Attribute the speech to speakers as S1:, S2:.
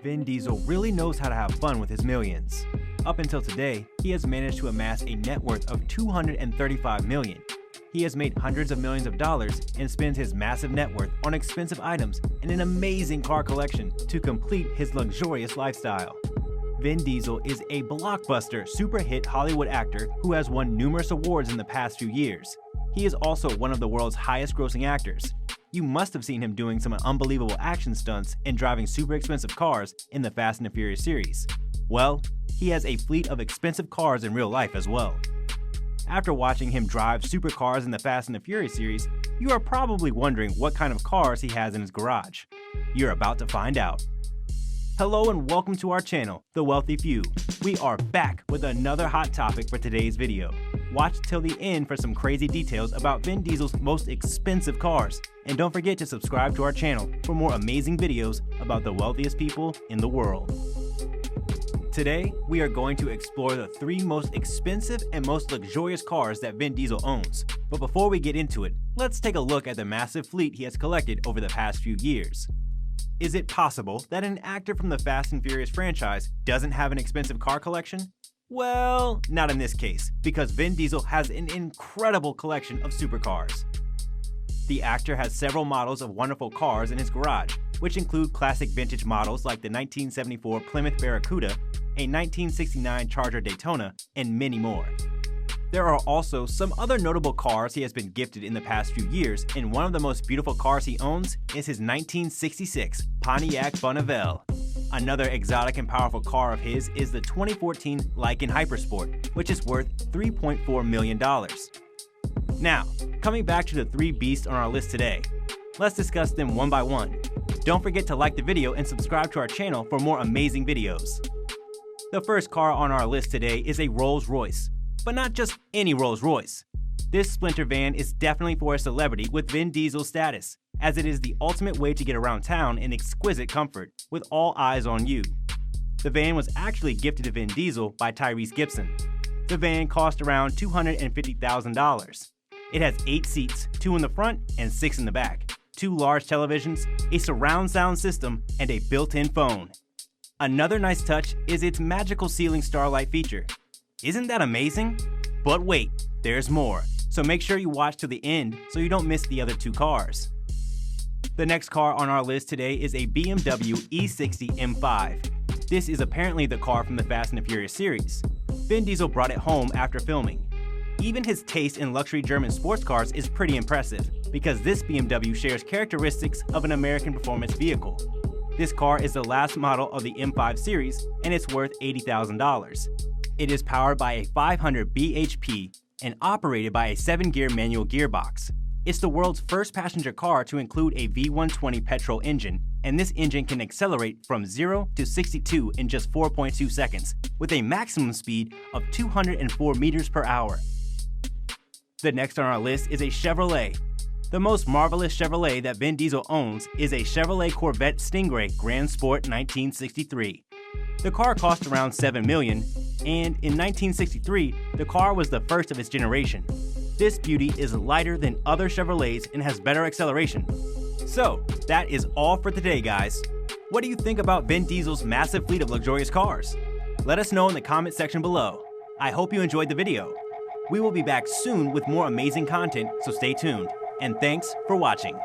S1: Vin Diesel really knows how to have fun with his millions. Up until today, he has managed to amass a net worth of $235 million. He has made hundreds of millions of dollars and spends his massive net worth on expensive items and an amazing car collection to complete his luxurious lifestyle. Vin Diesel is a blockbuster, super hit Hollywood actor who has won numerous awards in the past few years. He is also one of the world's highest grossing actors. You must have seen him doing some unbelievable action stunts and driving super expensive cars in the Fast and the Furious series. Well, he has a fleet of expensive cars in real life as well. After watching him drive supercars in the Fast and the Furious series, you are probably wondering what kind of cars he has in his garage. You're about to find out. Hello and welcome to our channel, The Wealthy Few. We are back with another hot topic for today's video. Watch till the end for some crazy details about Vin Diesel's most expensive cars. And don't forget to subscribe to our channel for more amazing videos about the wealthiest people in the world. Today, we are going to explore the 3 most expensive and most luxurious cars that Vin Diesel owns. But before we get into it, let's take a look at the massive fleet he has collected over the past few years. Is it possible that an actor from the Fast and Furious franchise doesn't have an expensive car collection? Well, not in this case, because Vin Diesel has an incredible collection of supercars. The actor has several models of wonderful cars in his garage, which include classic vintage models like the 1974 Plymouth Barracuda, a 1969 Charger Daytona, and many more. There are also some other notable cars he has been gifted in the past few years, and one of the most beautiful cars he owns is his 1966 Pontiac Bonneville. Another exotic and powerful car of his is the 2014 Lykan Hypersport, which is worth $3.4 million. Now, coming back to the 3 beasts on our list today, let's discuss them one by one. Don't forget to like the video and subscribe to our channel for more amazing videos. The first car on our list today is a Rolls-Royce, but not just any Rolls-Royce. This splinter van is definitely for a celebrity with Vin Diesel status, as it is the ultimate way to get around town in exquisite comfort, with all eyes on you. The van was actually gifted to Vin Diesel by Tyrese Gibson. The van cost around $250,000. It has 8 seats, 2 in the front and 6 in the back, 2 large televisions, a surround sound system, and a built-in phone. Another nice touch is its magical ceiling starlight feature. Isn't that amazing? But wait, there's more, so make sure you watch to the end so you don't miss the other 2 cars. The next car on our list today is a BMW E60 M5. This is apparently the car from the Fast and the Furious series. Vin Diesel brought it home after filming. Even his taste in luxury German sports cars is pretty impressive, because this BMW shares characteristics of an American performance vehicle. This car is the last model of the M5 series, and it's worth $80,000. It is powered by a 500 bhp and operated by a 7-gear manual gearbox. It's the world's first passenger car to include a V120 petrol engine, and this engine can accelerate from 0 to 62 in just 4.2 seconds, with a maximum speed of 204 meters per hour. The next on our list is a Chevrolet. The most marvelous Chevrolet that Vin Diesel owns is a Chevrolet Corvette Stingray Grand Sport 1963. The car cost around $7 million, and in 1963, the car was the first of its generation. This beauty is lighter than other Chevrolets and has better acceleration. So, that is all for today, guys. What do you think about Vin Diesel's massive fleet of luxurious cars? Let us know in the comment section below. I hope you enjoyed the video. We will be back soon with more amazing content, so stay tuned. And thanks for watching.